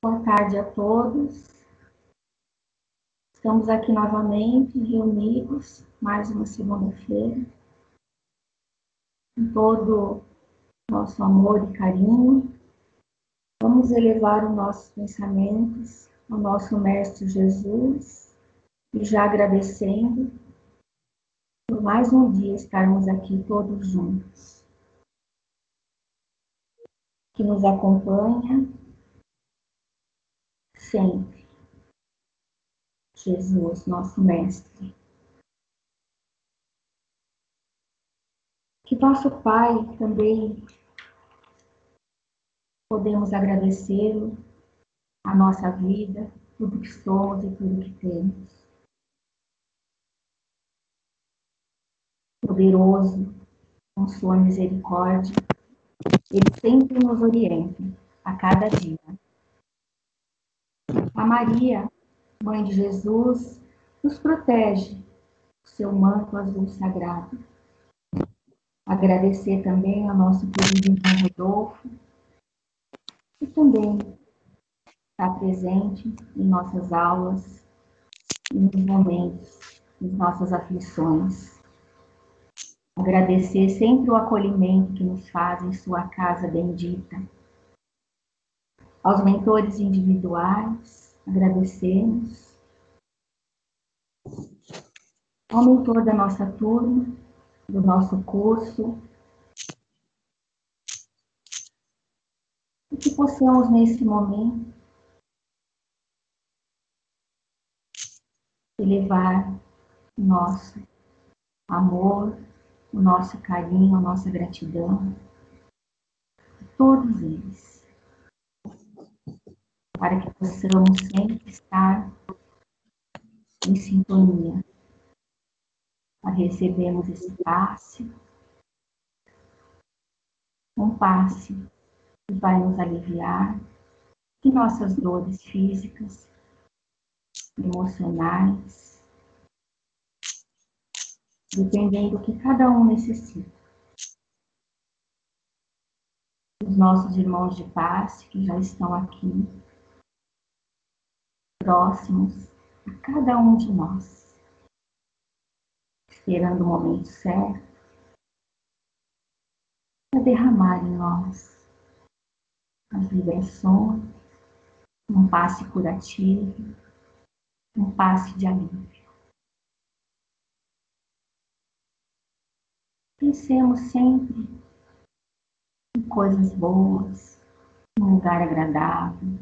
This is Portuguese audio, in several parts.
Boa tarde a todos. Estamos aqui novamente reunidos, mais uma segunda-feira, com todo nosso amor e carinho. Vamos elevar os nossos pensamentos ao nosso Mestre Jesus e já agradecendo por mais um dia estarmos aqui todos juntos. Que nos acompanha sempre, Jesus, nosso Mestre. Que nosso Pai também podemos agradecê-lo a nossa vida, tudo que somos e tudo que temos. Poderoso, com sua misericórdia, Ele sempre nos orienta, a cada dia. A Maria, Mãe de Jesus, nos protege, com seu manto azul sagrado. Agradecer também ao nosso querido irmão Rodolfo, que também está presente em nossas aulas, e nos momentos, nas nossas aflições. Agradecer sempre o acolhimento que nos faz em sua casa bendita. Aos mentores individuais, agradecemos. Ao mentor da nossa turma, do nosso curso, e que possamos nesse momento elevar o nosso amor, o nosso carinho, a nossa gratidão a todos eles, para que possamos sempre estar em sintonia, para recebermos esse passe, um passe que vai nos aliviar de nossas dores físicas, emocionais, dependendo do que cada um necessita. Os nossos irmãos de passe que já estão aqui, próximos a cada um de nós, esperando o momento certo para derramar em nós as vibrações, um passe curativo, um passe de alívio. Pensemos sempre em coisas boas, em um lugar agradável.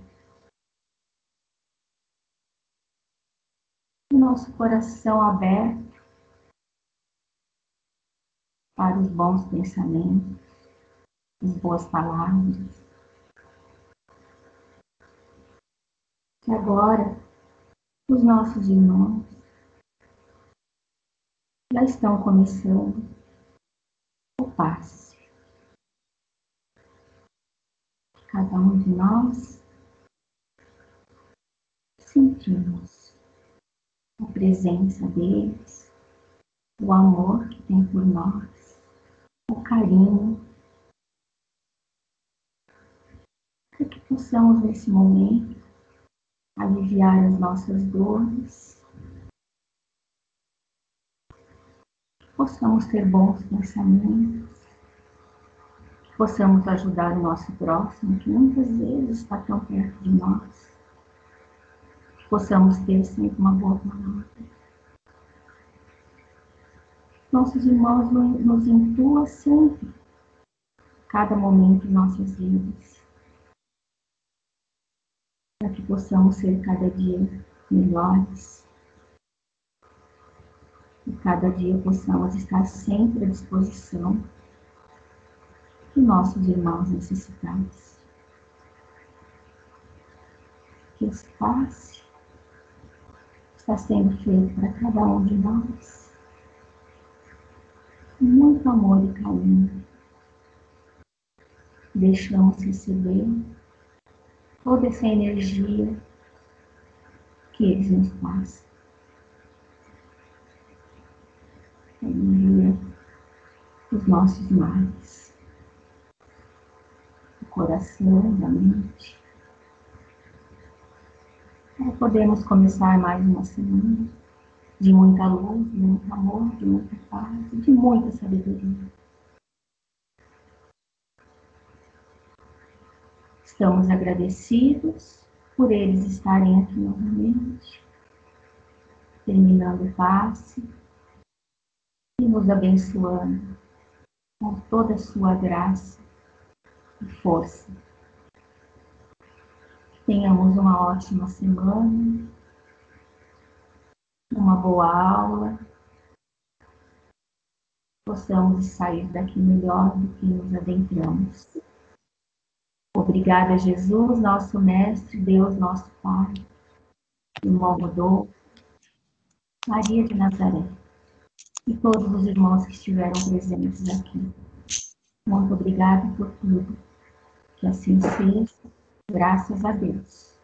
O nosso coração aberto para os bons pensamentos, as boas palavras. Que agora os nossos irmãos já estão começando o passe. Cada um de nós sentimos a presença deles, o amor que tem por nós, o carinho, para que possamos nesse momento aliviar as nossas dores, que possamos ter bons pensamentos, que possamos ajudar o nosso próximo, que muitas vezes está tão perto de nós, que possamos ter sempre uma boa palavra. Nossos irmãos nos intuam sempre, cada momento em nossas vidas, para que possamos ser cada dia melhores e cada dia possamos estar sempre à disposição de nossos irmãos necessitados. Que esse passe está sendo feito para cada um de nós, com muito amor e carinho. Deixamos receber toda essa energia que eles nos passam. Alivia os nossos males, do coração, da mente. Podemos começar mais uma semana de muita luz, de muito amor, de muita paz, de muita sabedoria. Estamos agradecidos por eles estarem aqui novamente, terminando o passe e nos abençoando com toda a sua graça e força. Que tenhamos uma ótima semana, uma boa aula, possamos sair daqui melhor do que nos adentramos. Obrigada, Jesus, nosso Mestre, Deus, nosso Pai, irmão Rodolfo, Maria de Nazaré e todos os irmãos que estiveram presentes aqui. Muito obrigada por tudo. Que assim seja, graças a Deus.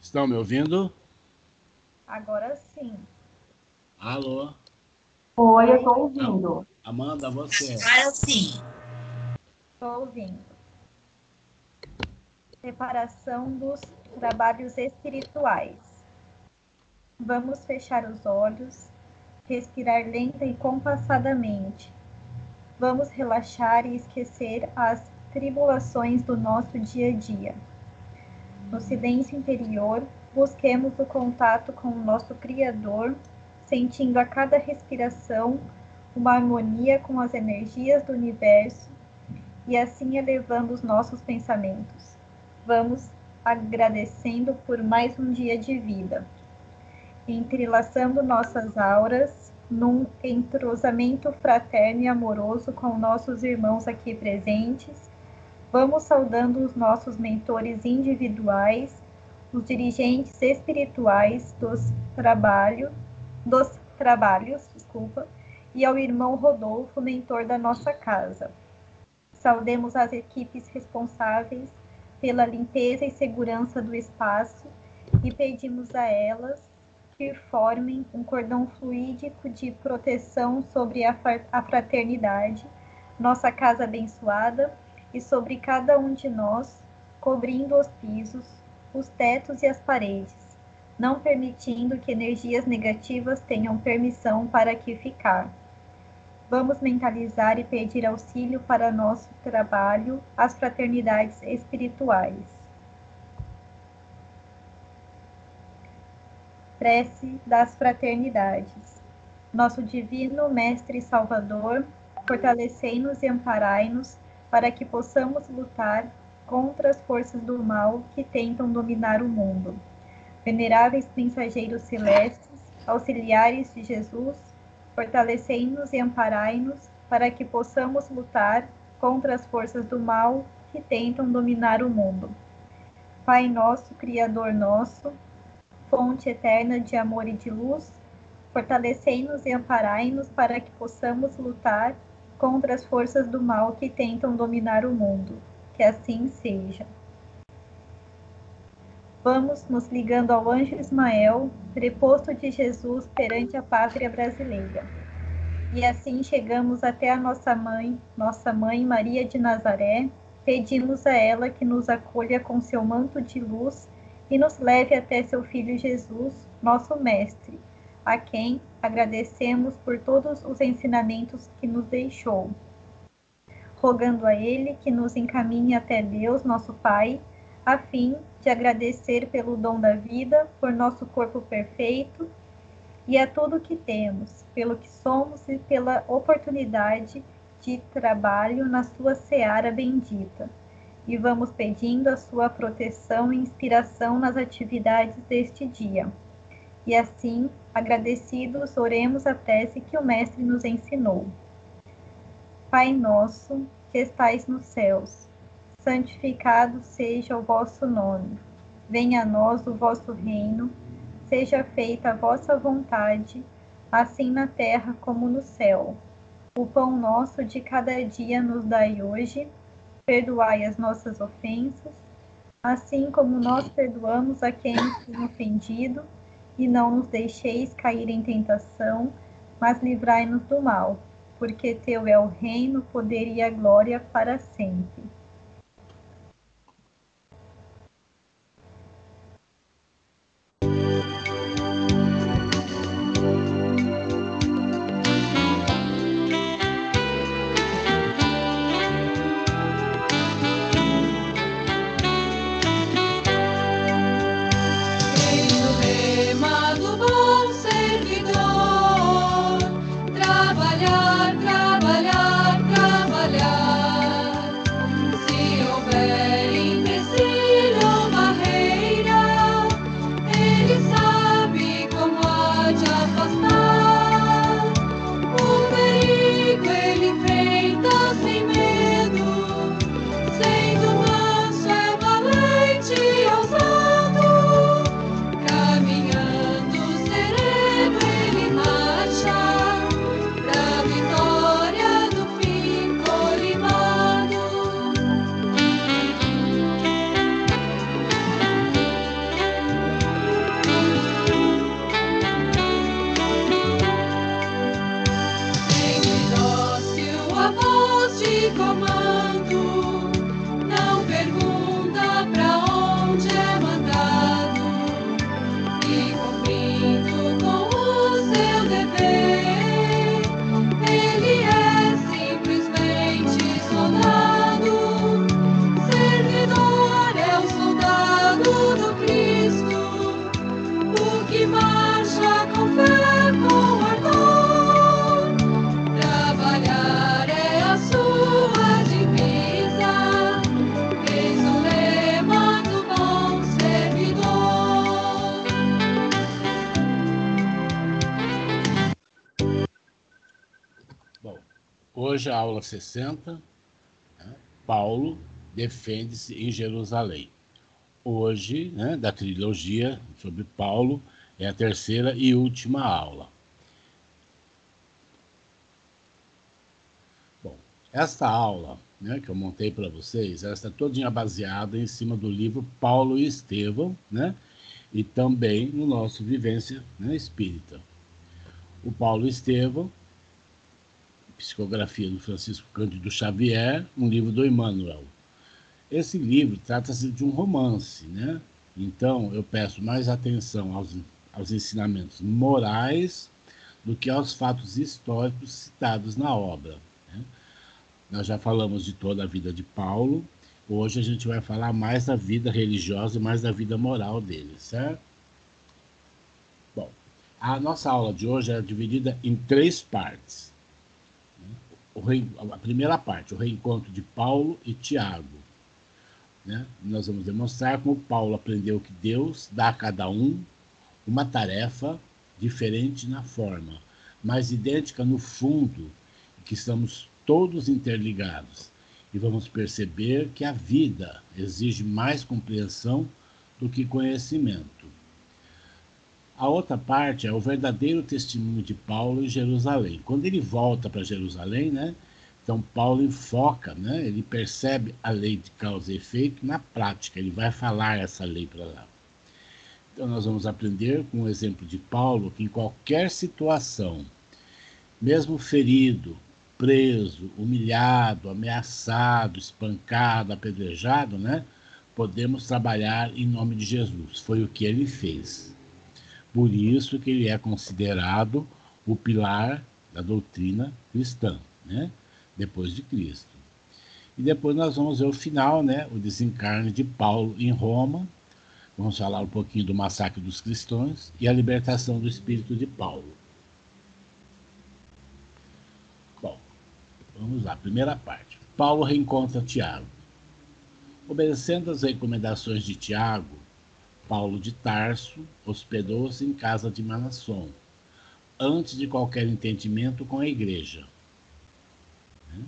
Estão me ouvindo? Agora sim. Alô? Oi, eu estou ouvindo. Amanda, você? Agora sim. Estou ouvindo. Preparação dos trabalhos espirituais. Vamos fechar os olhos, respirar lenta e compassadamente. Vamos relaxar e esquecer as tribulações do nosso dia a dia. No silêncio interior, busquemos o contato com o nosso Criador, sentindo a cada respiração uma harmonia com as energias do universo e assim elevando os nossos pensamentos. Vamos agradecendo por mais um dia de vida, entrelaçando nossas auras num entrosamento fraterno e amoroso com nossos irmãos aqui presentes. Vamos saudando os nossos mentores individuais, os dirigentes espirituais dos trabalhos, e ao irmão Rodolfo, mentor da nossa casa. Saudemos as equipes responsáveis pela limpeza e segurança do espaço e pedimos a elas que formem um cordão fluídico de proteção sobre a fraternidade, nossa casa abençoada, e sobre cada um de nós, cobrindo os pisos, os tetos e as paredes, não permitindo que energias negativas tenham permissão para aqui ficar. Vamos mentalizar e pedir auxílio para nosso trabalho, as fraternidades espirituais. Prece das fraternidades. Nosso divino Mestre Salvador, fortalecei-nos e amparai-nos para que possamos lutar contra as forças do mal que tentam dominar o mundo. Veneráveis mensageiros celestes, auxiliares de Jesus, fortalecei-nos e amparai-nos para que possamos lutar contra as forças do mal que tentam dominar o mundo. Pai nosso, Criador nosso, fonte eterna de amor e de luz, fortalecei-nos e amparai-nos para que possamos lutar contra as forças do mal que tentam dominar o mundo. Que assim seja. Vamos nos ligando ao anjo Ismael, preposto de Jesus perante a pátria brasileira. E assim chegamos até a nossa mãe Maria de Nazaré, pedimos a ela que nos acolha com seu manto de luz e nos leve até seu Filho Jesus, nosso Mestre, a quem agradecemos por todos os ensinamentos que nos deixou. Rogando a Ele que nos encaminhe até Deus, nosso Pai, a fim de agradecer pelo dom da vida, por nosso corpo perfeito e a tudo que temos, pelo que somos e pela oportunidade de trabalho na sua seara bendita. E vamos pedindo a sua proteção e inspiração nas atividades deste dia. E assim, agradecidos, oremos a prece que o Mestre nos ensinou. Pai nosso, que estais nos céus, santificado seja o vosso nome. Venha a nós o vosso reino. Seja feita a vossa vontade, assim na terra como no céu. O pão nosso de cada dia nos dai hoje. Perdoai as nossas ofensas, assim como nós perdoamos a quem nos tem ofendido. E não nos deixeis cair em tentação, mas livrai-nos do mal. Porque teu é o reino, o poder e a glória para sempre. Hoje a aula 60, né? Paulo defende-se em Jerusalém. Hoje, né, da trilogia sobre Paulo, é a terceira e última aula. Bom, esta aula, né, que eu montei para vocês, ela está todinha baseada em cima do livro Paulo e Estevão, né, e também no nosso Vivência, né, Espírita. O Paulo e Estevão, psicografia do Francisco Cândido Xavier, um livro do Emmanuel. Esse livro trata-se de um romance, né? Então, eu peço mais atenção aos ensinamentos morais do que aos fatos históricos citados na obra, né? Nós já falamos de toda a vida de Paulo, hoje a gente vai falar mais da vida religiosa e mais da vida moral dele, certo? Bom, a nossa aula de hoje é dividida em 3 partes. A primeira parte, o reencontro de Paulo e Tiago, né? Nós vamos demonstrar como Paulo aprendeu que Deus dá a cada um uma tarefa diferente na forma, mas idêntica no fundo, que estamos todos interligados. E vamos perceber que a vida exige mais compreensão do que conhecimento. A outra parte é o verdadeiro testemunho de Paulo em Jerusalém. Quando ele volta para Jerusalém, né, então Paulo enfoca, né, ele percebe a lei de causa e efeito na prática, ele vai falar essa lei para lá. Então, nós vamos aprender com o exemplo de Paulo que em qualquer situação, mesmo ferido, preso, humilhado, ameaçado, espancado, apedrejado, né? Podemos trabalhar em nome de Jesus. Foi o que ele fez. Por isso que ele é considerado o pilar da doutrina cristã, né? Depois de Cristo. E depois nós vamos ver o final, né? O desencarne de Paulo em Roma. Vamos falar um pouquinho do massacre dos cristãos e a libertação do espírito de Paulo. Bom, vamos lá, primeira parte. Paulo reencontra Tiago. Obedecendo às recomendações de Tiago, Paulo de Tarso hospedou-se em casa de Manassón, antes de qualquer entendimento com a igreja, né?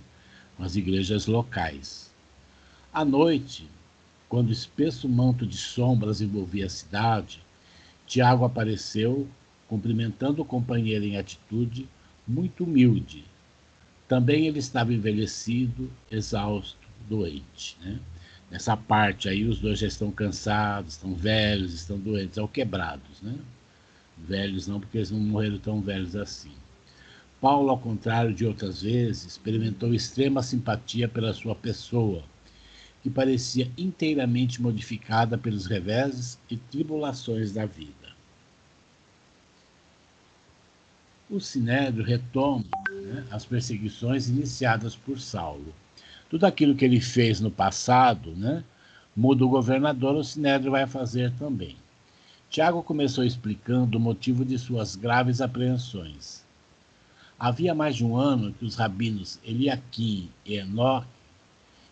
Com as igrejas locais. À noite, quando o espesso manto de sombras envolvia a cidade, Tiago apareceu, cumprimentando o companheiro em atitude muito humilde. Também ele estava envelhecido, exausto, doente, né? Nessa parte aí, os dois já estão cansados, estão velhos, estão doentes, ou quebrados, né? Velhos não, porque eles não morreram tão velhos assim. Paulo, ao contrário de outras vezes, experimentou extrema simpatia pela sua pessoa, que parecia inteiramente modificada pelos reveses e tribulações da vida. O Sinédrio retoma, né, as perseguições iniciadas por Saulo. Tudo aquilo que ele fez no passado, né, muda o governador, o Sinédrio vai fazer também. Tiago começou explicando o motivo de suas graves apreensões. Havia mais de um ano que os rabinos Eliaquim e Enoque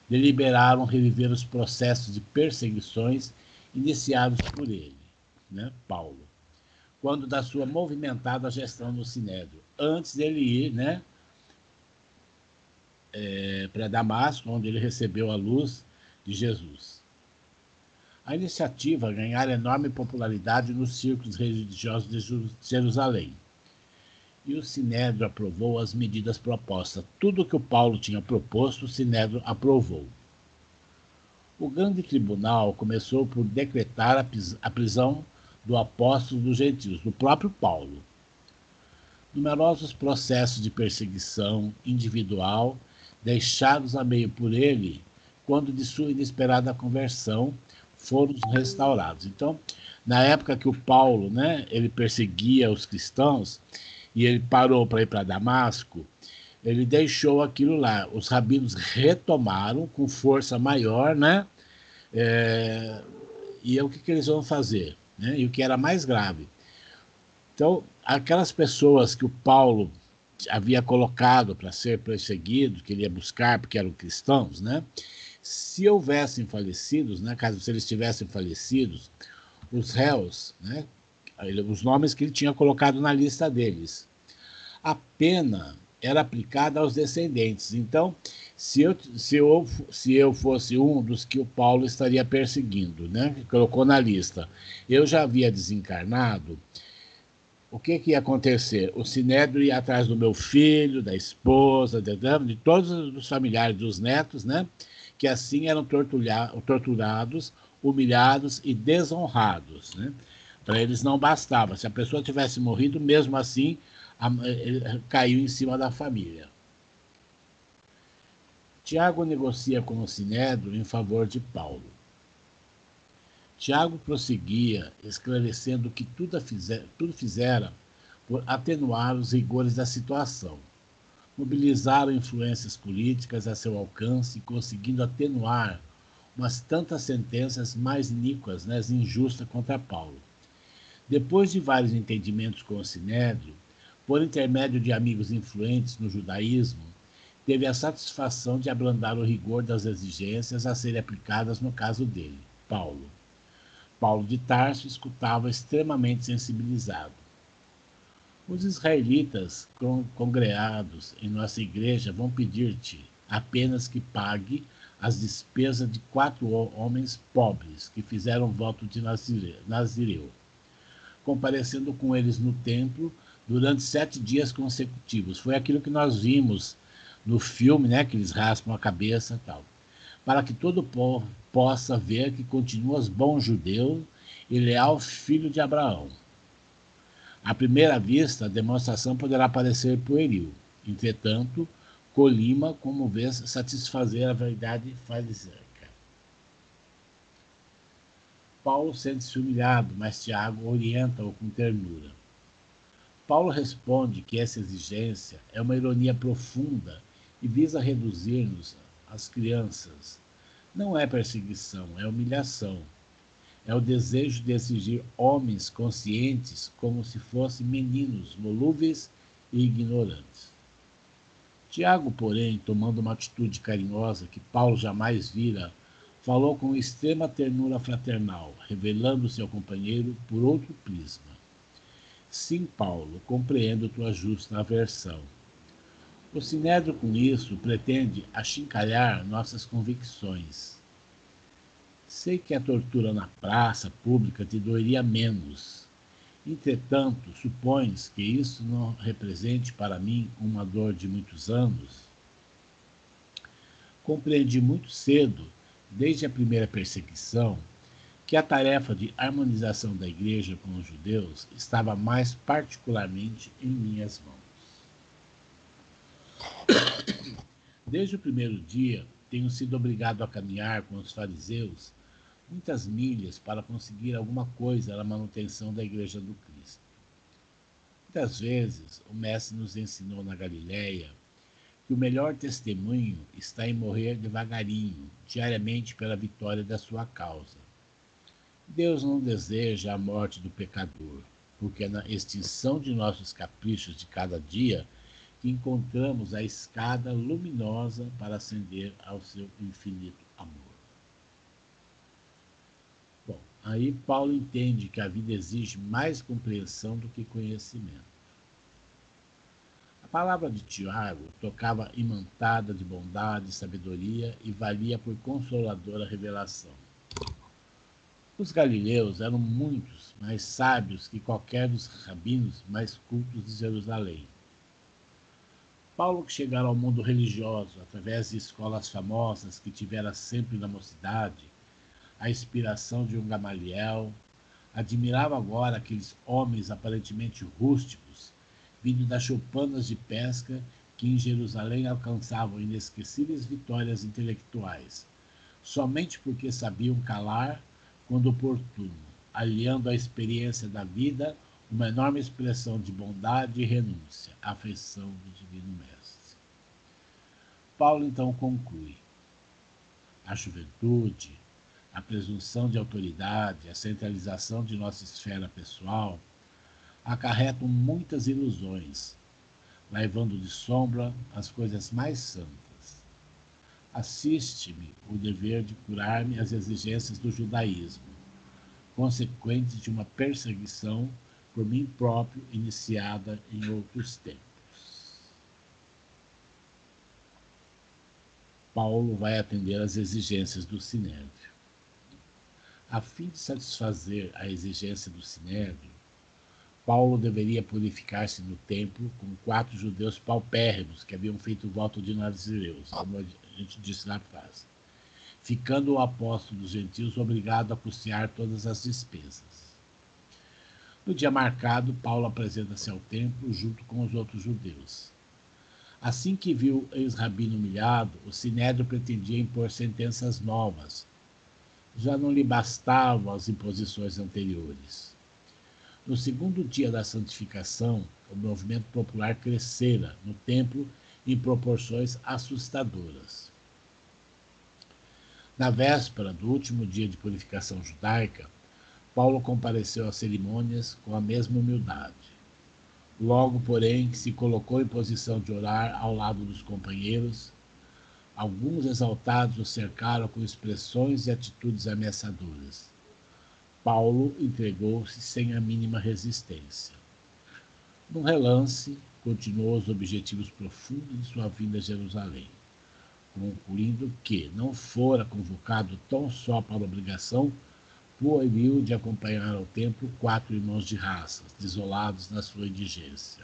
deliberaram reviver os processos de perseguições iniciados por ele, né, Paulo, quando da sua movimentada gestão no Sinédrio, antes dele ir, né, para Damasco, onde ele recebeu a luz de Jesus. A iniciativa ganhara enorme popularidade nos círculos religiosos de Jerusalém. E o Sinédrio aprovou as medidas propostas. Tudo que o Paulo tinha proposto, o Sinédrio aprovou. O grande tribunal começou por decretar a prisão do apóstolo dos gentios, do próprio Paulo. Numerosos processos de perseguição individual deixados a meio por ele, quando de sua inesperada conversão foram restaurados. Então, na época que o Paulo, né, ele perseguia os cristãos e ele parou para ir para Damasco, ele deixou aquilo lá. Os rabinos retomaram com força maior, né? E o que eles vão fazer? Né? E o que era mais grave. Então, aquelas pessoas que o Paulo havia colocado para ser perseguido, que ele ia buscar, porque eram cristãos, né? Se houvessem falecidos, né, caso se eles tivessem falecidos, os réus, né, os nomes que ele tinha colocado na lista deles, a pena era aplicada aos descendentes. Então, se eu fosse um dos que o Paulo estaria perseguindo, né, que colocou na lista, eu já havia desencarnado, o que ia acontecer? O Sinédrio ia atrás do meu filho, da esposa, de todos os familiares, dos netos, né? Que assim eram torturados, humilhados e desonrados, né? Para eles não bastava. Se a pessoa tivesse morrido, mesmo assim, caiu em cima da família. Tiago negocia com o Sinédrio em favor de Paulo. Tiago prosseguia, esclarecendo que tudo fizera por atenuar os rigores da situação. Mobilizaram influências políticas a seu alcance, conseguindo atenuar umas tantas sentenças mais iníquas, né, injustas contra Paulo. Depois de vários entendimentos com o Sinédrio, por intermédio de amigos influentes no judaísmo, teve a satisfação de abrandar o rigor das exigências a serem aplicadas no caso dele, Paulo. Paulo de Tarso escutava extremamente sensibilizado. Os israelitas congregados em nossa igreja vão pedir-te apenas que pague as despesas de 4 homens pobres que fizeram voto de Nazireu, comparecendo com eles no templo durante 7 dias consecutivos. Foi aquilo que nós vimos no filme, né, que eles raspam a cabeça e tal. Para que todo o povo possa ver que continuas bom judeu e leal filho de Abraão. À primeira vista, a demonstração poderá parecer pueril. Entretanto, colima como vês satisfazer a verdade farisaica. Paulo sente-se humilhado, mas Tiago orienta-o com ternura. Paulo responde que essa exigência é uma ironia profunda e visa reduzir-nos às crianças. Não é perseguição, é humilhação. É o desejo de exigir homens conscientes como se fossem meninos volúveis e ignorantes. Tiago, porém, tomando uma atitude carinhosa que Paulo jamais vira, falou com extrema ternura fraternal, revelando-se ao companheiro por outro prisma. Sim, Paulo, compreendo tua justa aversão. O Sinédrio, com isso, pretende achincalhar nossas convicções. Sei que a tortura na praça pública te doeria menos. Entretanto, supões que isso não represente para mim uma dor de muitos anos? Compreendi muito cedo, desde a primeira perseguição, que a tarefa de harmonização da Igreja com os judeus estava mais particularmente em minhas mãos. Desde o primeiro dia, tenho sido obrigado a caminhar com os fariseus muitas milhas para conseguir alguma coisa na manutenção da Igreja do Cristo. Muitas vezes, o Mestre nos ensinou na Galileia que o melhor testemunho está em morrer devagarinho, diariamente pela vitória da sua causa. Deus não deseja a morte do pecador, porque é na extinção de nossos caprichos de cada dia que encontramos a escada luminosa para ascender ao seu infinito amor. Bom, aí Paulo entende que a vida exige mais compreensão do que conhecimento. A palavra de Tiago tocava imantada de bondade e sabedoria e valia por consoladora revelação. Os galileus eram muitos mais sábios que qualquer dos rabinos mais cultos de Jerusalém. Paulo, que chegara ao mundo religioso através de escolas famosas que tivera sempre na mocidade, a inspiração de um Gamaliel, admirava agora aqueles homens aparentemente rústicos, vindo das choupanas de pesca que em Jerusalém alcançavam inesquecíveis vitórias intelectuais, somente porque sabiam calar quando oportuno, aliando à experiência da vida uma enorme expressão de bondade e renúncia, à afeição do Divino Mestre. Paulo então conclui: a juventude, a presunção de autoridade, a centralização de nossa esfera pessoal acarretam muitas ilusões, levando de sombra as coisas mais santas. Assiste-me o dever de curar-me as exigências do judaísmo, consequentes de uma perseguição por mim próprio iniciada em outros tempos. Paulo vai atender às exigências do Sinédrio. A fim de satisfazer a exigência do Sinédrio, Paulo deveria purificar-se no templo com 4 judeus paupérrimos que haviam feito o voto de nazireus, como a gente disse na frase, ficando o apóstolo dos gentios obrigado a custear todas as despesas. No dia marcado, Paulo apresenta-se ao templo junto com os outros judeus. Assim que viu o ex-rabino humilhado, o Sinédrio pretendia impor sentenças novas. Já não lhe bastavam as imposições anteriores. No segundo dia da santificação, o movimento popular crescera no templo em proporções assustadoras. Na véspera do último dia de purificação judaica, Paulo compareceu às cerimônias com a mesma humildade. Logo, porém, se colocou em posição de orar ao lado dos companheiros. Alguns exaltados o cercaram com expressões e atitudes ameaçadoras. Paulo entregou-se sem a mínima resistência. Num relance, continuou os objetivos profundos de sua vinda a Jerusalém, concluindo que não fora convocado tão só para a obrigação pueril de acompanhar ao templo 4 irmãos de raças, desolados na sua indigência.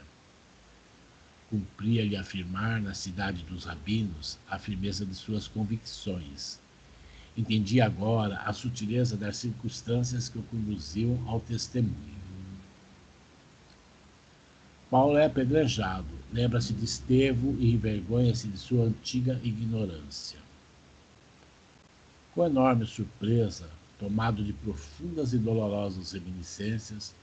Cumpria-lhe afirmar na cidade dos rabinos a firmeza de suas convicções, Entendi agora a sutileza das circunstâncias que o conduziam ao testemunho. Paulo é apedrejado, lembra-se de Estevão e envergonha-se de sua antiga ignorância. Com enorme surpresa, tomado de profundas e dolorosas reminiscências,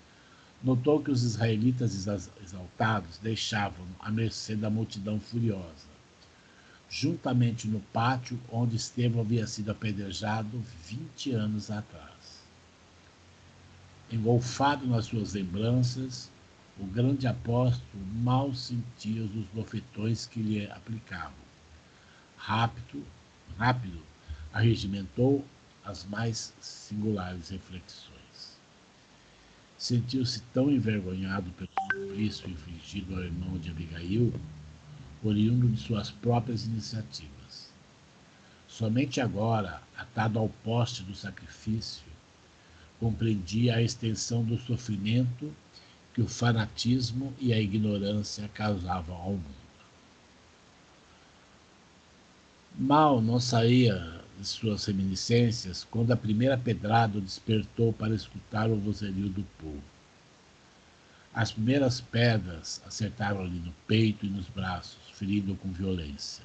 notou que os israelitas exaltados deixavam à mercê da multidão furiosa, juntamente no pátio onde Estevão havia sido apedrejado 20 anos atrás. Engolfado nas suas lembranças, o grande apóstolo mal sentia os bofetões que lhe aplicavam. Rápido, arregimentou as mais singulares reflexões. Sentiu-se tão envergonhado pelo suplício infligido ao irmão de Abigail, oriundo de suas próprias iniciativas. Somente agora, atado ao poste do sacrifício, compreendia a extensão do sofrimento que o fanatismo e a ignorância causavam ao mundo. Mal não saía de suas reminiscências quando a primeira pedrada o despertou para escutar o vozerio do povo. As primeiras pedras acertaram-lhe no peito e nos braços, ferindo-o com violência.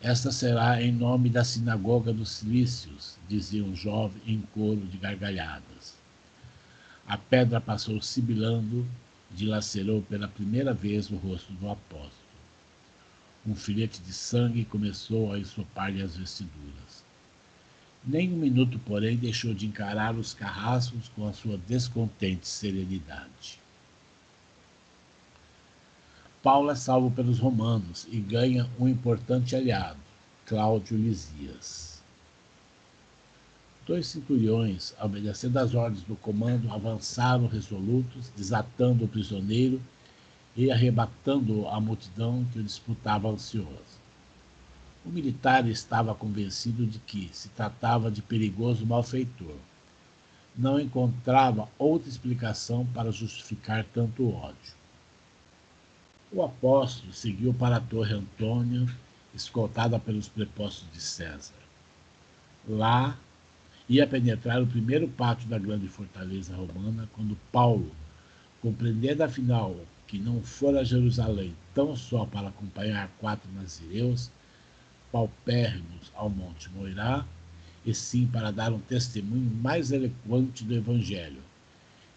Esta será em nome da sinagoga dos Cilícios, dizia um jovem em coro de gargalhadas. A pedra passou sibilando, dilacerou pela primeira vez o rosto do apóstolo. Um filete de sangue começou a ensopar-lhe as vestiduras. Nem um minuto, porém, deixou de encarar os carrascos com a sua descontente serenidade. Paulo é salvo pelos romanos e ganha um importante aliado, Cláudio Lisias. 2 centuriões, obedecendo às ordens do comando, avançaram resolutos, desatando o prisioneiro e arrebatando-o à multidão que o disputava ansiosa. O militar estava convencido de que se tratava de perigoso malfeitor. Não encontrava outra explicação para justificar tanto ódio. O apóstolo seguiu para a Torre Antônia, escoltada pelos prepostos de César. Lá, ia penetrar o primeiro pátio da grande fortaleza romana, quando Paulo, compreendendo afinal que não fora a Jerusalém tão só para acompanhar 4 nazireus, paupérrimos ao Monte Moirá, e sim para dar um testemunho mais eloquente do Evangelho,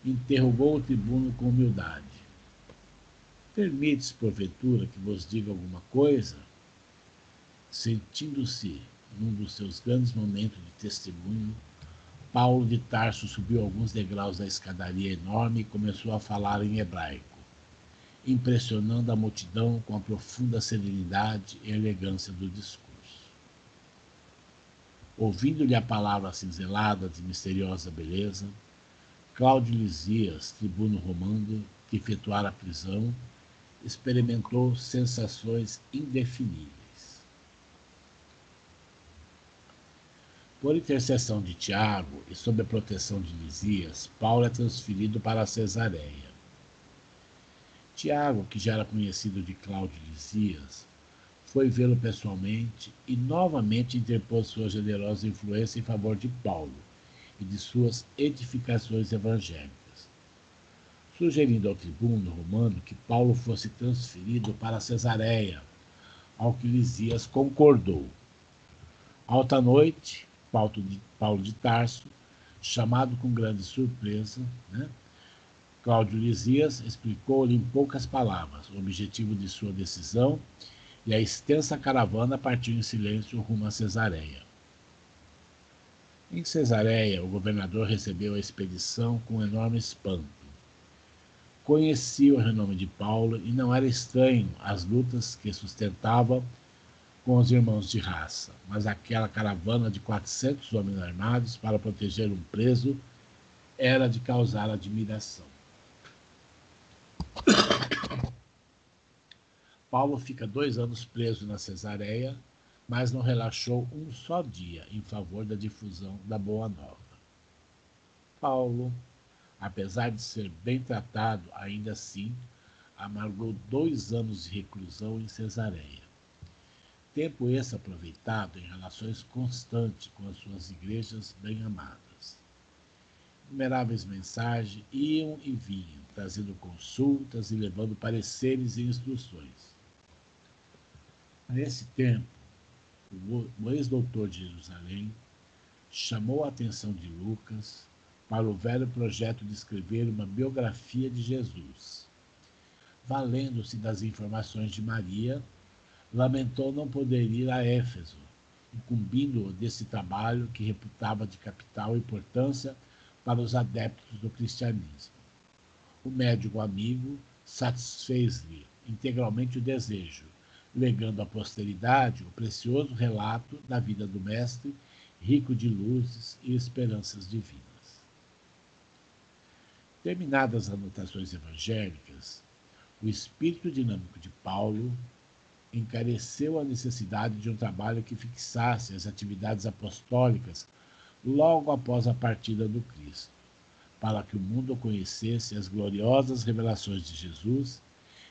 interrogou o tribuno com humildade. Permites, porventura, que vos diga alguma coisa? Sentindo-se num dos seus grandes momentos de testemunho, Paulo de Tarso subiu alguns degraus da escadaria enorme e começou a falar em hebraico, impressionando a multidão com a profunda serenidade e elegância do discurso. Ouvindo-lhe a palavra cinzelada de misteriosa beleza, Cláudio Lisias, tribuno romano, que efetuara a prisão, experimentou sensações indefiníveis. Por intercessão de Tiago e sob a proteção de Lisias, Paulo é transferido para Cesareia. Tiago, que já era conhecido de Cláudio Lisias, foi vê-lo pessoalmente e novamente interpôs sua generosa influência em favor de Paulo e de suas edificações evangélicas, sugerindo ao tribuno romano que Paulo fosse transferido para Cesareia, ao que Lisias concordou. Alta noite, Paulo de Tarso, chamado com grande surpresa, Cláudio Lisias explicou-lhe em poucas palavras o objetivo de sua decisão e a extensa caravana partiu em silêncio rumo a Cesareia. Em Cesareia, o governador recebeu a expedição com enorme espanto. Conhecia o renome de Paulo e não era estranho às lutas que sustentava com os irmãos de raça, mas aquela caravana de 400 homens armados para proteger um preso era de causar admiração. Paulo fica 2 anos preso na Cesareia, mas não relaxou um só dia em favor da difusão da Boa Nova. Paulo, apesar de ser bem tratado, ainda assim amargou 2 anos de reclusão em Cesareia. tempo esse aproveitado em relações constantes com as suas igrejas bem-amadas. Inumeráveis mensagens iam e vinham, trazendo consultas e levando pareceres e instruções. Nesse tempo, o ex-doutor de Jerusalém chamou a atenção de Lucas para o velho projeto de escrever uma biografia de Jesus. Valendo-se das informações de Maria, lamentou não poder ir a Éfeso, incumbindo-o desse trabalho que reputava de capital importância para os adeptos do cristianismo. O médico amigo satisfez-lhe integralmente o desejo, legando à posteridade o precioso relato da vida do mestre, rico de luzes e esperanças divinas. Terminadas as anotações evangélicas, o espírito dinâmico de Paulo encareceu a necessidade de um trabalho que fixasse as atividades apostólicas logo após a partida do Cristo, para que o mundo conhecesse as gloriosas revelações de Jesus,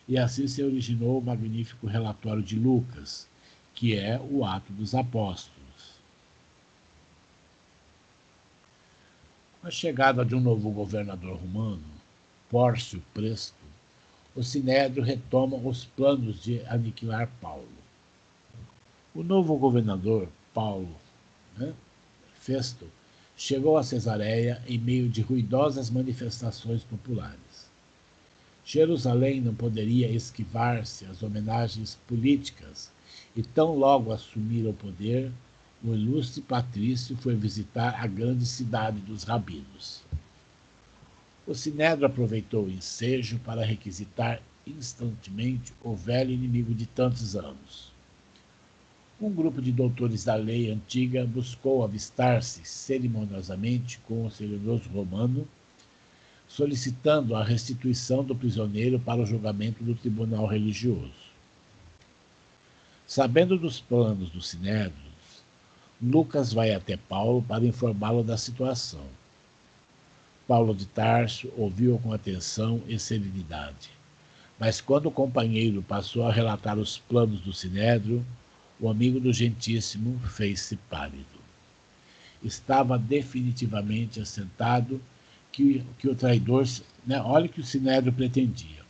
e assim se originou o magnífico relatório de Lucas, que é o Ato dos Apóstolos. Com a chegada de um novo governador romano, Pórcio Presto, o Sinédrio retoma os planos de aniquilar Paulo. O novo governador, Festo, chegou a Cesareia em meio de ruidosas manifestações populares. Jerusalém não poderia esquivar-se às homenagens políticas, e tão logo assumira o poder, o ilustre patrício foi visitar a grande cidade dos rabinos. O Sinédrio aproveitou o ensejo para requisitar instantemente o velho inimigo de tantos anos. Um grupo de doutores da lei antiga buscou avistar-se cerimoniosamente com o cerimônioso romano, solicitando a restituição do prisioneiro para o julgamento do tribunal religioso. Sabendo dos planos do Sinédrio, Lucas vai até Paulo para informá-lo da situação. Paulo de Tarso ouviu-o com atenção e serenidade, mas quando o companheiro passou a relatar os planos do Sinédrio, o amigo do Gentíssimo fez-se pálido. Estava definitivamente assentado que o traidor... Olha o que o Sinédrio pretendia.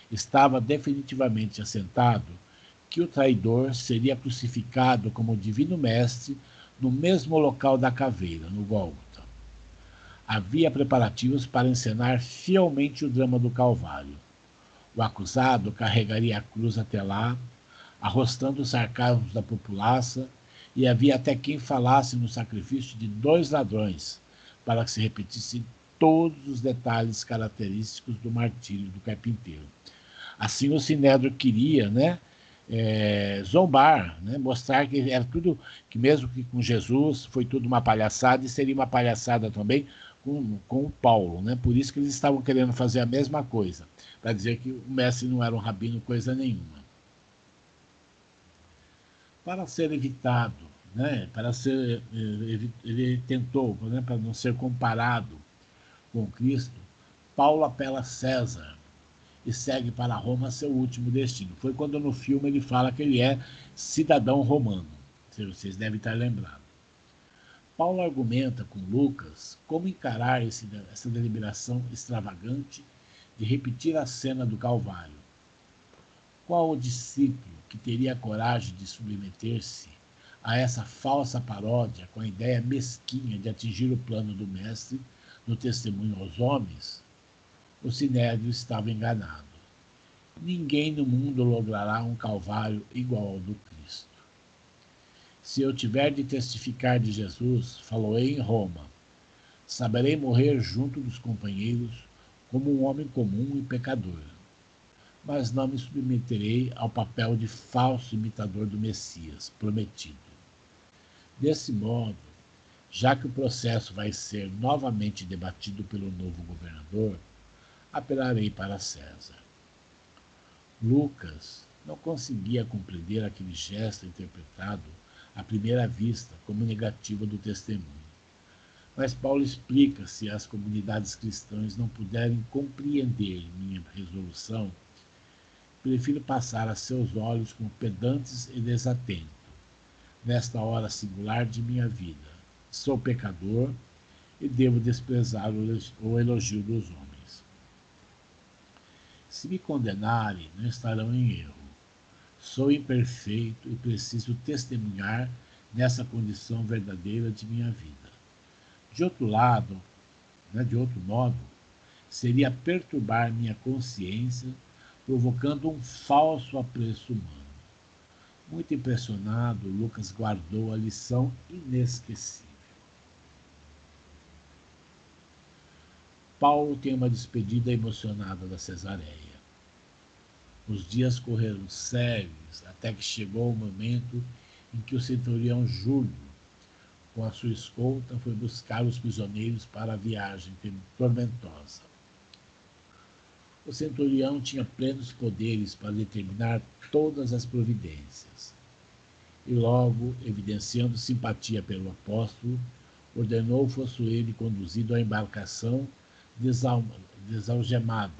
Estava definitivamente assentado que o traidor seria crucificado como divino mestre no mesmo local da caveira, no Gólgota. Havia preparativos para encenar fielmente o drama do Calvário. O acusado carregaria a cruz até lá, arrostando os sarcasmos da populaça, e havia até quem falasse no sacrifício de 2 ladrões, para que se repetissem todos os detalhes característicos do martírio do carpinteiro. Assim o Sinédrio queria, zombar, mostrar que era tudo, que mesmo que com Jesus foi tudo uma palhaçada, e seria uma palhaçada também com o Paulo, Por isso que eles estavam querendo fazer a mesma coisa, para dizer que o mestre não era um rabino coisa nenhuma. Para ser evitado, ele tentou, para não ser comparado com Cristo, Paulo apela a César e segue para Roma seu último destino. Foi quando no filme ele fala que ele é cidadão romano, vocês devem estar lembrados. Paulo argumenta com Lucas como encarar essa deliberação extravagante de repetir a cena do Calvário. Qual o discípulo que teria a coragem de submeter-se a essa falsa paródia com a ideia mesquinha de atingir o plano do mestre no testemunho aos homens? O Sinédrio estava enganado. Ninguém no mundo logrará um Calvário igual ao do Cristo. Se eu tiver de testificar de Jesus, faloei em Roma. Saberei morrer junto dos companheiros como um homem comum e pecador. Mas não me submeterei ao papel de falso imitador do Messias prometido. Desse modo, já que o processo vai ser novamente debatido pelo novo governador, apelarei para César. Lucas não conseguia compreender aquele gesto interpretado à primeira vista como negativo do testemunho. Mas Paulo explica se as comunidades cristãs não puderem compreender minha resolução, prefiro passar a seus olhos como pedantes e desatentos. nesta hora singular de minha vida. Sou pecador e devo desprezar o elogio dos homens. Se me condenarem, não estarão em erro. Sou imperfeito e preciso testemunhar nessa condição verdadeira de minha vida. De outro lado, de outro modo, seria perturbar minha consciência, provocando um falso apreço humano. Muito impressionado, Lucas guardou a lição inesquecível. Paulo tem uma despedida emocionada da Cesareia. Os dias correram sérios até que chegou o momento em que o centurião Júlio, com a sua escolta, foi buscar os prisioneiros para a viagem tormentosa. O centurião tinha plenos poderes para determinar todas as providências. E logo, evidenciando simpatia pelo apóstolo, ordenou fosse ele conduzido à embarcação desalgemado,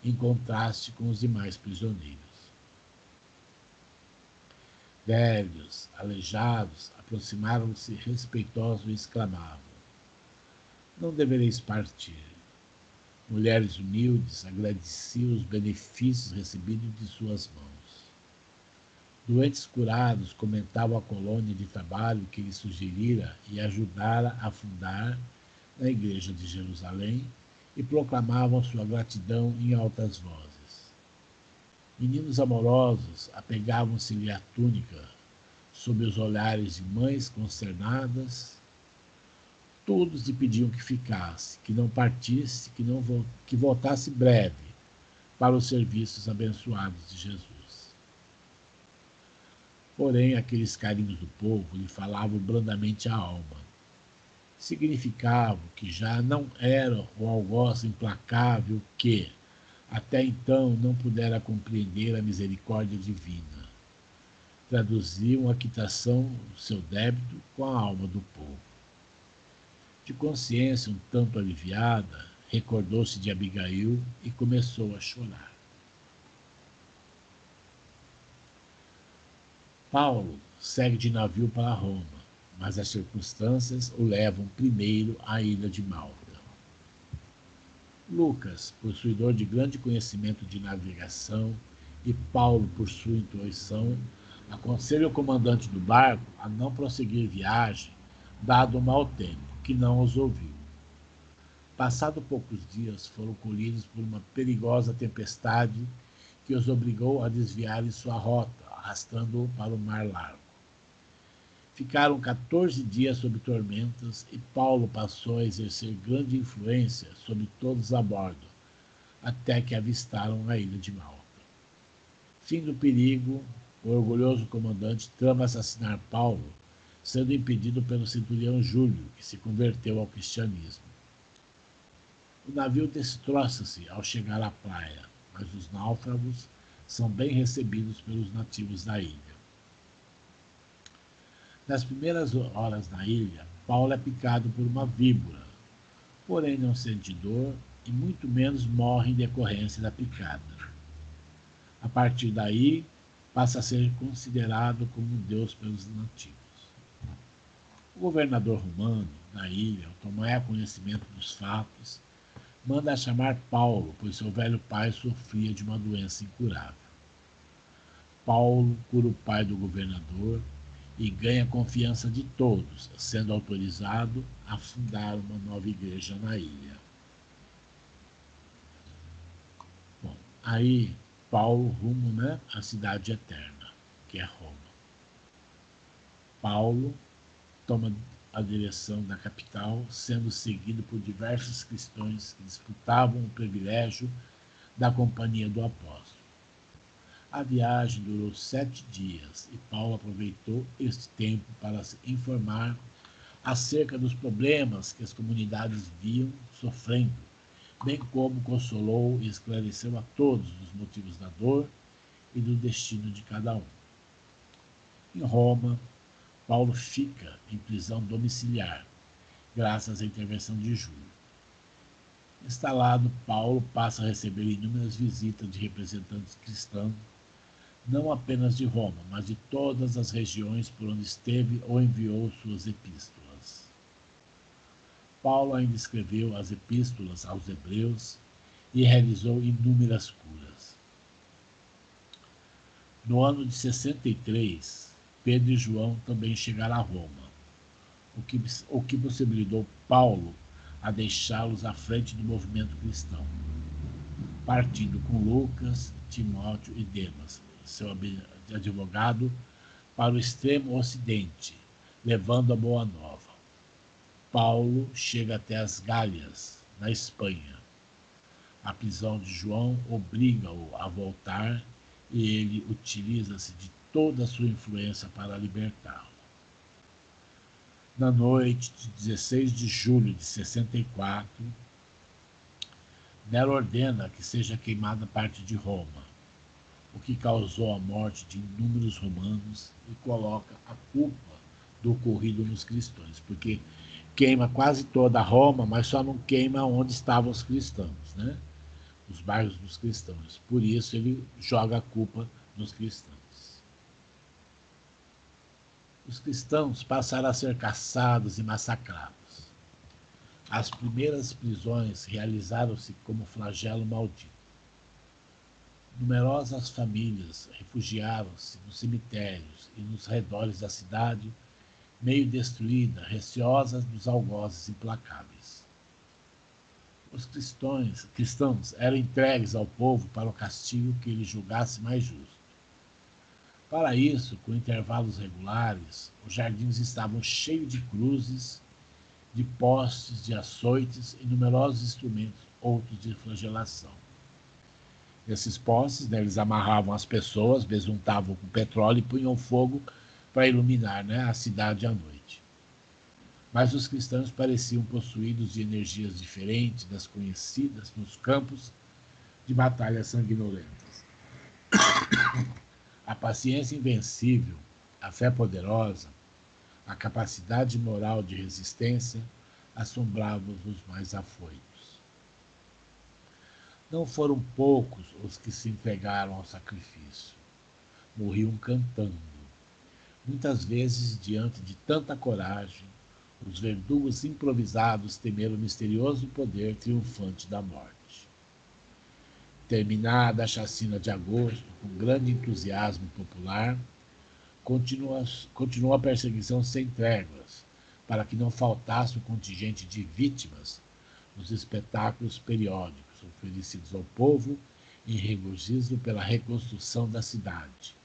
em contraste com os demais prisioneiros. Velhos, aleijados, aproximaram-se respeitosos e exclamavam: não devereis partir. Mulheres humildes agradeciam os benefícios recebidos de suas mãos. Doentes curados comentavam a colônia de trabalho que ele sugerira e ajudara a fundar na igreja de Jerusalém e proclamavam sua gratidão em altas vozes. Meninos amorosos apegavam-se-lhe à túnica, sob os olhares de mães consternadas. Todos lhe pediam que ficasse, que não partisse, que voltasse breve para os serviços abençoados de Jesus. Porém, aqueles carinhos do povo lhe falavam brandamente à alma. Significavam que já não era o algoz implacável que, até então, não pudera compreender a misericórdia divina. Traduziam a quitação do seu débito com a alma do povo. De consciência um tanto aliviada, recordou-se de Abigail e começou a chorar. Paulo segue de navio para Roma, mas as circunstâncias o levam primeiro à ilha de Malta. Lucas, possuidor de grande conhecimento de navegação, e Paulo, por sua intuição, aconselha o comandante do barco a não prosseguir viagem, dado o mau tempo, que não os ouviu. Passado poucos dias, foram colhidos por uma perigosa tempestade que os obrigou a desviarem sua rota, arrastando-o para o mar largo. Ficaram 14 dias sob tormentas e Paulo passou a exercer grande influência sobre todos a bordo, até que avistaram a ilha de Malta. Fim do perigo, o orgulhoso comandante trama assassinar Paulo, sendo impedido pelo centurião Júlio, que se converteu ao cristianismo. O navio destroça-se ao chegar à praia, mas os náufragos são bem recebidos pelos nativos da ilha. Nas primeiras horas na ilha, Paulo é picado por uma víbora, porém não sente dor e muito menos morre em decorrência da picada. A partir daí, passa a ser considerado como um deus pelos nativos. O governador romano da ilha, ao tomar conhecimento dos fatos, manda chamar Paulo, pois seu velho pai sofria de uma doença incurável. Paulo cura o pai do governador e ganha a confiança de todos, sendo autorizado a fundar uma nova igreja na ilha. Bom, aí Paulo rumo à cidade eterna, que é Roma. Paulo toma a direção da capital, sendo seguido por diversos cristãos que disputavam o privilégio da companhia do apóstolo. A viagem durou 7 dias e Paulo aproveitou este tempo para se informar acerca dos problemas que as comunidades viam sofrendo, bem como consolou e esclareceu a todos os motivos da dor e do destino de cada um. Em Roma, Paulo fica em prisão domiciliar, graças à intervenção de Júlio. Instalado, Paulo passa a receber inúmeras visitas de representantes cristãos, não apenas de Roma, mas de todas as regiões por onde esteve ou enviou suas epístolas. Paulo ainda escreveu as epístolas aos Hebreus e realizou inúmeras curas. No ano de 63, Pedro e João também chegaram a Roma, o que possibilitou Paulo a deixá-los à frente do movimento cristão, partindo com Lucas, Timóteo e Demas, seu advogado, para o extremo ocidente, levando a boa nova. Paulo chega até as Gálias, na Espanha. A prisão de João obriga-o a voltar e ele utiliza-se de toda a sua influência para libertá-lo. Na noite de 16 de julho de 64, Nero ordena que seja queimada parte de Roma, o que causou a morte de inúmeros romanos e coloca a culpa do ocorrido nos cristãos, porque queima quase toda Roma, mas só não queima onde estavam os cristãos, né? Os bairros dos cristãos. Por isso ele joga a culpa nos cristãos. Os cristãos passaram a ser caçados e massacrados. As primeiras prisões realizaram-se como flagelo maldito. Numerosas famílias refugiaram-se nos cemitérios e nos redores da cidade, meio destruída, receosas dos algozes implacáveis. Os cristãos eram entregues ao povo para o castigo que ele julgasse mais justo. Para isso, com intervalos regulares, os jardins estavam cheios de cruzes, de postes, de açoites e numerosos instrumentos, outros de flagelação. Nesses postes, né, eles amarravam as pessoas, besuntavam com petróleo e punham fogo para iluminar, né, a cidade à noite. Mas os cristãos pareciam possuídos de energias diferentes das conhecidas nos campos de batalhas sanguinolentas. A paciência invencível, a fé poderosa, a capacidade moral de resistência assombravam os mais afoitos. Não foram poucos os que se entregaram ao sacrifício. Morriam cantando. Muitas vezes, diante de tanta coragem, os verdugos improvisados temeram o misterioso poder triunfante da morte. Terminada a chacina de agosto, com grande entusiasmo popular, continuou a perseguição sem tréguas, para que não faltasse um contingente de vítimas nos espetáculos periódicos oferecidos ao povo em regozijo pela reconstrução da cidade.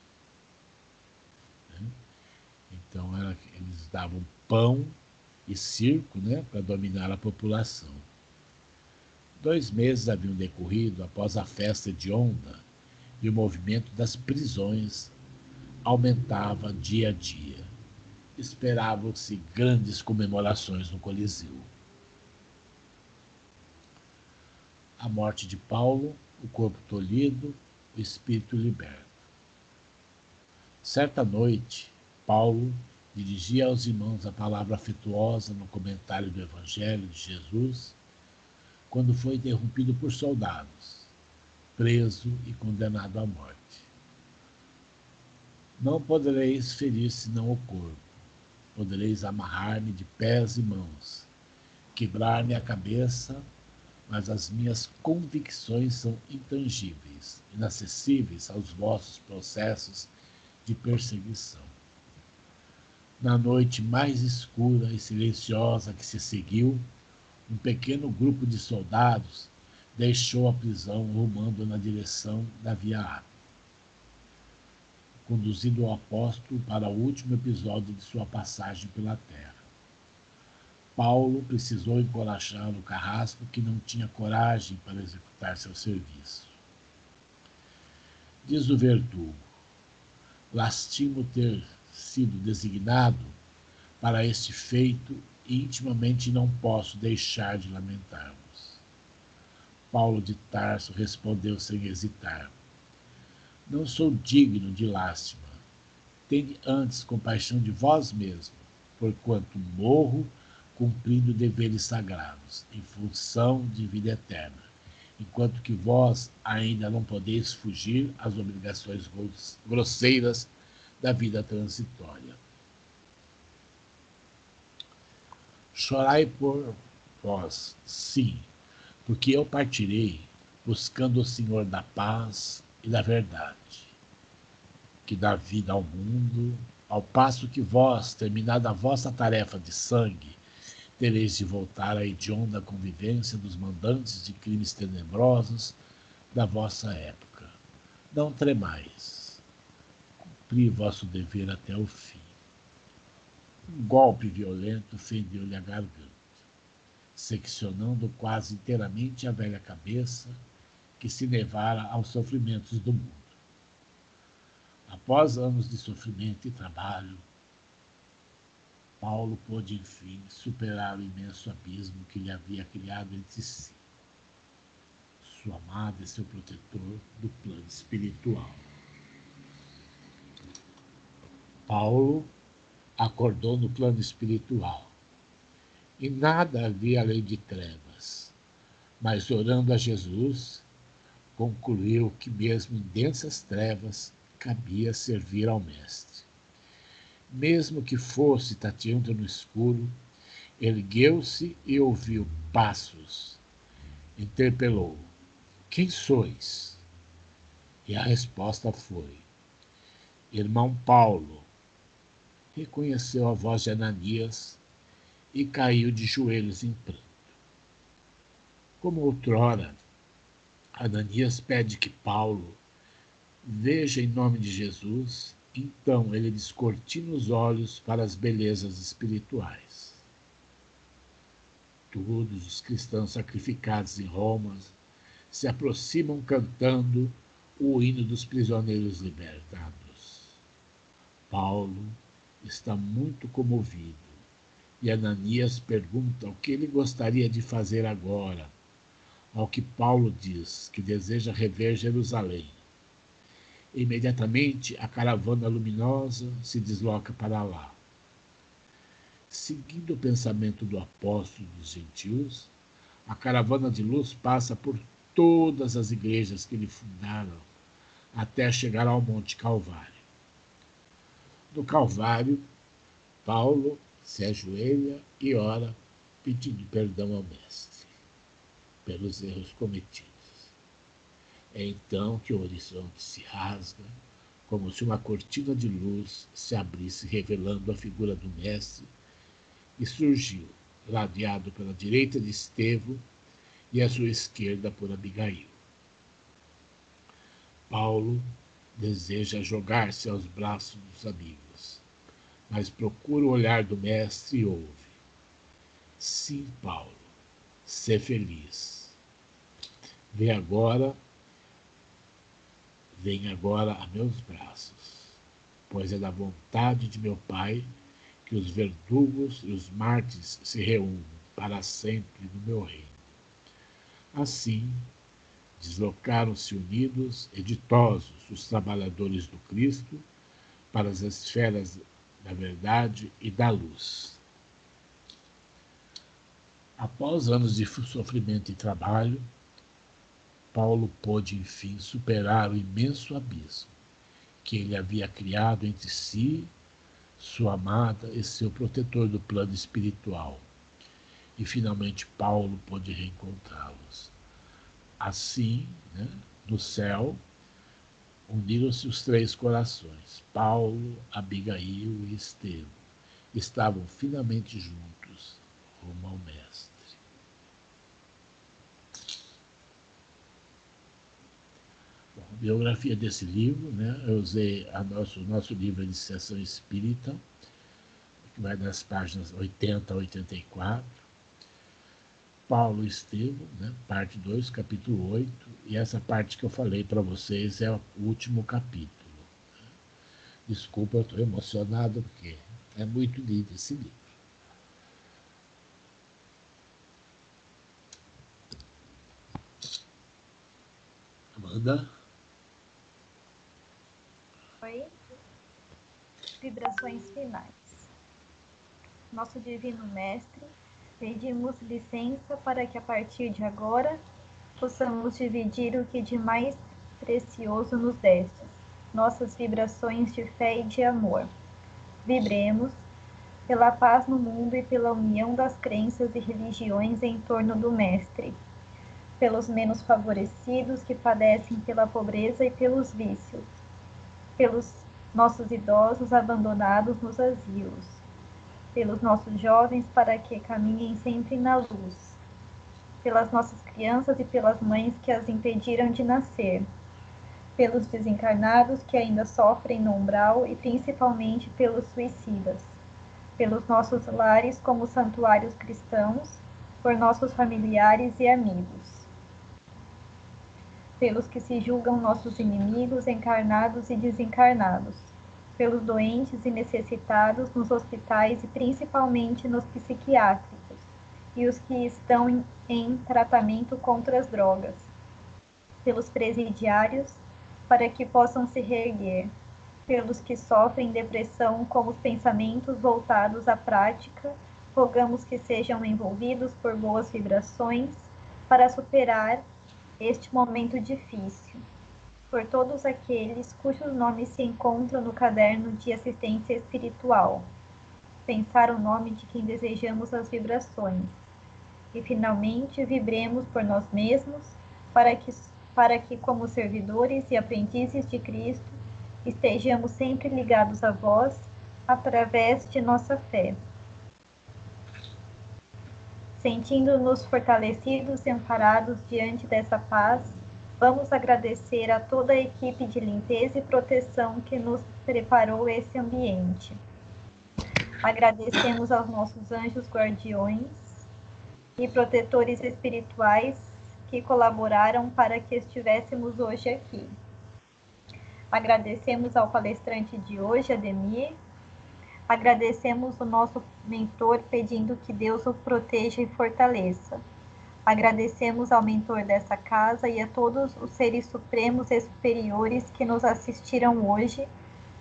Então, eles davam pão e circo, né, para dominar a população. 2 meses haviam decorrido após a festa hedionda e o movimento das prisões aumentava dia a dia. Esperavam-se grandes comemorações no Coliseu. A morte de Paulo, o corpo tolhido, o espírito liberto. Certa noite, Paulo dirigia aos irmãos a palavra afetuosa no comentário do Evangelho de Jesus, quando foi interrompido por soldados, preso e condenado à morte. Não podereis ferir senão o corpo, podereis amarrar-me de pés e mãos, quebrar-me a cabeça, mas as minhas convicções são intangíveis, inacessíveis aos vossos processos de perseguição. Na noite mais escura e silenciosa que se seguiu, um pequeno grupo de soldados deixou a prisão rumando na direção da Via Ápia, conduzindo o apóstolo para o último episódio de sua passagem pela terra. Paulo precisou encorajar o carrasco que não tinha coragem para executar seu serviço. Diz o verdugo: lastimo ter sido designado para este feito e intimamente não posso deixar de lamentar-vos. Paulo de Tarso respondeu sem hesitar: não sou digno de lástima. Tende antes compaixão de vós mesmo, porquanto morro cumprindo deveres sagrados, em função de vida eterna, enquanto que vós ainda não podeis fugir às obrigações grosseiras da vida transitória. Chorai por vós, sim, porque eu partirei buscando o Senhor da paz e da verdade, que dá vida ao mundo, ao passo que vós, terminada a vossa tarefa de sangue, tereis de voltar à hedionda convivência dos mandantes de crimes tenebrosos da vossa época. Não tremais, cumpri vosso dever até o fim. Um golpe violento fendeu-lhe a garganta, seccionando quase inteiramente a velha cabeça que se levara aos sofrimentos do mundo. Após anos de sofrimento e trabalho, Paulo pôde, enfim, superar o imenso abismo que lhe havia criado entre si, sua amada e seu protetor do plano espiritual. Paulo acordou no plano espiritual, e nada havia além de trevas, mas orando a Jesus, concluiu que mesmo em densas trevas cabia servir ao Mestre. Mesmo que fosse tateando no escuro, ergueu-se e ouviu passos. Interpelou: quem sois? E a resposta foi: irmão Paulo. Reconheceu a voz de Ananias e caiu de joelhos em pranto. Como outrora, Ananias pede que Paulo veja em nome de Jesus, então ele descortina os olhos para as belezas espirituais. Todos os cristãos sacrificados em Roma se aproximam cantando o hino dos prisioneiros libertados. Paulo está muito comovido e Ananias pergunta o que ele gostaria de fazer agora, ao que Paulo diz que deseja rever Jerusalém. Imediatamente a caravana luminosa se desloca para lá. Seguindo o pensamento do apóstolo dos gentios, a caravana de luz passa por todas as igrejas que ele fundaram, até chegar ao Monte Calvário. No Calvário, Paulo se ajoelha e ora, pedindo perdão ao Mestre pelos erros cometidos. É então que o horizonte se rasga, como se uma cortina de luz se abrisse, revelando a figura do Mestre, e surgiu, ladeado pela direita de Estevão e à sua esquerda por Abigail. Paulo deseja jogar-se aos braços dos amigos, mas procura o olhar do Mestre e ouve: sim, Paulo, sê feliz. Vem agora a meus braços, pois é da vontade de meu Pai que os verdugos e os mártires se reúnam para sempre no meu reino. Assim, deslocaram-se unidos e ditosos os trabalhadores do Cristo para as esferas da verdade e da luz. Após anos de sofrimento e trabalho, Paulo pôde, enfim, superar o imenso abismo que ele havia criado entre si, sua amada e seu protetor do plano espiritual. E finalmente Paulo pôde reencontrá-los. Assim, no céu, uniram-se os três corações, Paulo, Abigail e Estevão. Estavam finalmente juntos rumo ao Mestre. Bom, a biografia desse livro, eu usei o nosso livro de iniciação espírita, que vai das páginas 80 a 84. Paulo e Estevão, parte 2, capítulo 8, e essa parte que eu falei para vocês é o último capítulo. Desculpa, eu estou emocionado porque é muito lindo esse livro. Amanda? Oi. Vibrações finais. Nosso Divino Mestre, pedimos licença para que a partir de agora possamos dividir o que de mais precioso nos destes, nossas vibrações de fé e de amor. Vibremos pela paz no mundo e pela união das crenças e religiões em torno do Mestre, pelos menos favorecidos que padecem pela pobreza e pelos vícios, pelos nossos idosos abandonados nos asilos, pelos nossos jovens para que caminhem sempre na luz, pelas nossas crianças e pelas mães que as impediram de nascer, pelos desencarnados que ainda sofrem no umbral e principalmente pelos suicidas, pelos nossos lares como santuários cristãos, por nossos familiares e amigos, pelos que se julgam nossos inimigos encarnados e desencarnados, pelos doentes e necessitados nos hospitais e principalmente nos psiquiátricos, e os que estão em tratamento contra as drogas, pelos presidiários, para que possam se reerguer, pelos que sofrem depressão com os pensamentos voltados à prática, rogamos que sejam envolvidos por boas vibrações para superar este momento difícil, por todos aqueles cujos nomes se encontram no caderno de assistência espiritual, pensar o nome de quem desejamos as vibrações, e finalmente vibremos por nós mesmos, para que como servidores e aprendizes de Cristo, estejamos sempre ligados a vós, através de nossa fé. Sentindo-nos fortalecidos e amparados diante dessa paz, vamos agradecer a toda a equipe de limpeza e proteção que nos preparou esse ambiente. Agradecemos aos nossos anjos guardiões e protetores espirituais que colaboraram para que estivéssemos hoje aqui. Agradecemos ao palestrante de hoje, Ademir. Agradecemos o nosso mentor pedindo que Deus o proteja e fortaleça. Agradecemos ao mentor dessa casa e a todos os seres supremos e superiores que nos assistiram hoje,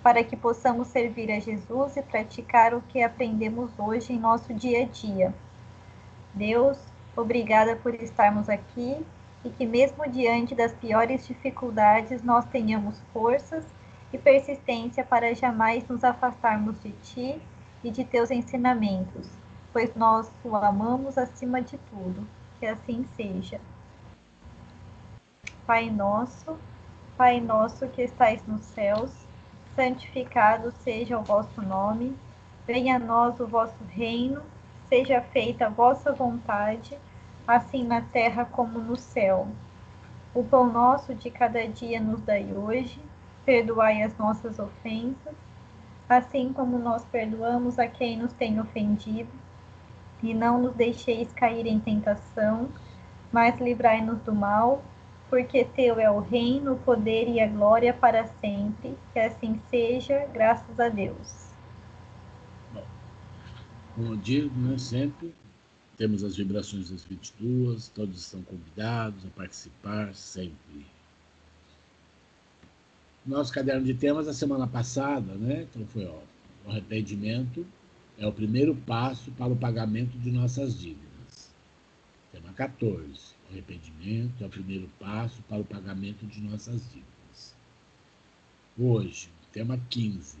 para que possamos servir a Jesus e praticar o que aprendemos hoje em nosso dia a dia. Deus, obrigada por estarmos aqui e que mesmo diante das piores dificuldades nós tenhamos forças e persistência para jamais nos afastarmos de Ti e de Teus ensinamentos, pois nós o amamos acima de tudo. Que assim seja. Pai nosso que estais nos céus, santificado seja o vosso nome, venha a nós o vosso reino, seja feita a vossa vontade, assim na terra como no céu. O pão nosso de cada dia nos dai hoje, perdoai as nossas ofensas, assim como nós perdoamos a quem nos tem ofendido, e não nos deixeis cair em tentação, mas livrai-nos do mal, porque teu é o reino, o poder e a glória para sempre. Que assim seja, graças a Deus. Bom, como eu digo, né, sempre temos as vibrações das 22, todos estão convidados a participar, sempre. Nosso caderno de temas da semana passada, né? Então foi, o arrependimento é o primeiro passo para o pagamento de nossas dívidas. Tema 14. O arrependimento é o primeiro passo para o pagamento de nossas dívidas. Hoje, tema 15.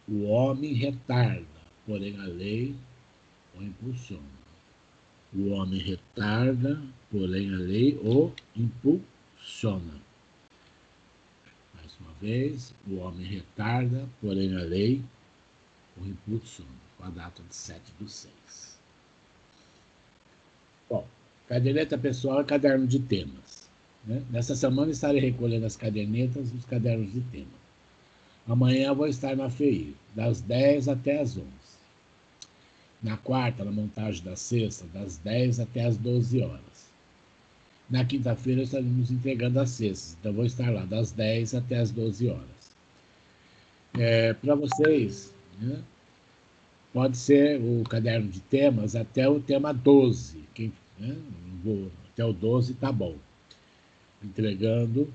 O homem retarda, porém a lei o impulsiona. O homem retarda, porém a lei o impulsiona. Mais uma vez, o homem retarda, porém a lei o impulsiona. Com a data de 7/6. Bom, caderneta pessoal é caderno de temas. Né? Nessa semana estarei recolhendo as cadernetas e os cadernos de tema. Amanhã eu vou estar na FEI, das 10 até as 11. Na quarta, na montagem da sexta, das 10 até as 12 horas. Na quinta-feira estaremos entregando as cestas, então vou estar lá das 10 até as 12 horas. Para vocês, né, pode ser o caderno de temas até o tema 12. Até o 12 tá bom. Entregando.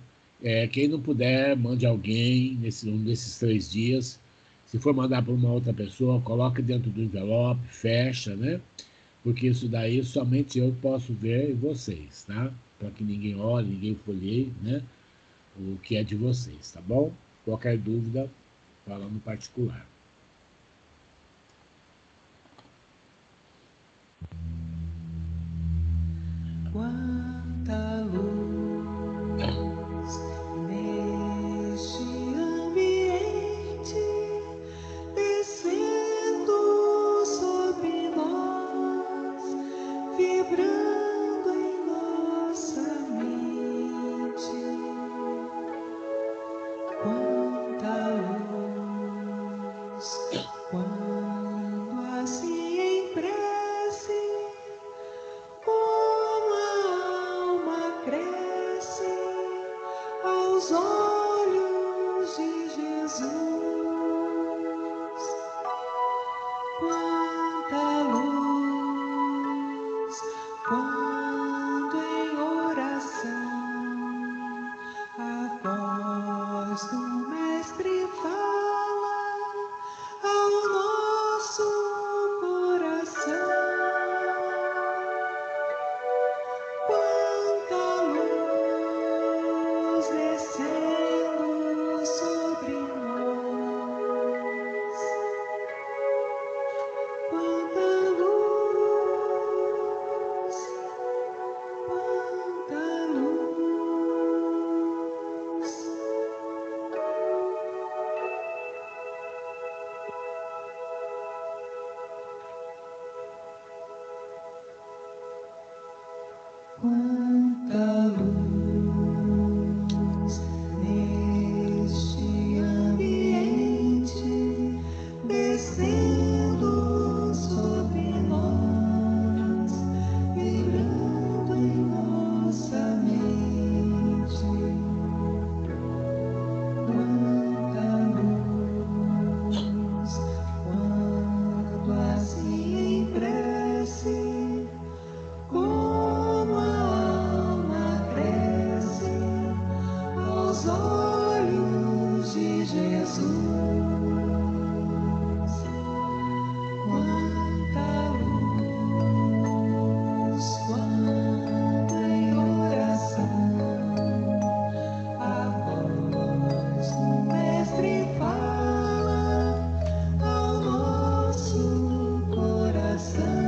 Quem não puder, mande alguém um desses 3 dias. Se for mandar para uma outra pessoa, coloque dentro do envelope, fecha, né? porque isso daí somente eu posso ver vocês, tá? Para que ninguém olhe, ninguém folheie, né? O que é de vocês, tá bom? Qualquer dúvida, fala no particular. Quanta luz neste ambiente, descendo sobre nós, vibrando em nossa mente. Quanta luz, quando assim em prece, como a alma cresce aos olhos de Jesus. Quanta luz, quando em oração a voz do Mestre fala ao nosso coração. Quanta luz descendo sobre nós. Quanta luz, quanta luz. Quanta luz neste ambiente, descendo sobre nós, vibrando em nossa mente. Quanta luz, quando assim em prece, como a alma cresce aos olhos de Jesus. Quanta luz, quando em oração a voz do Mestre fala ao nosso coração.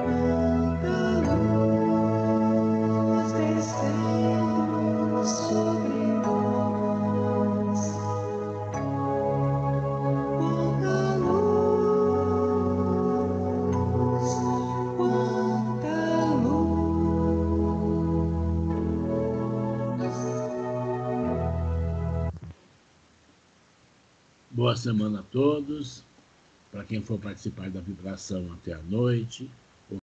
Quanta luz descendo sobre nós. Quanta luz, quanta luz. Boa semana a todos. Para quem for participar da vibração até a noite.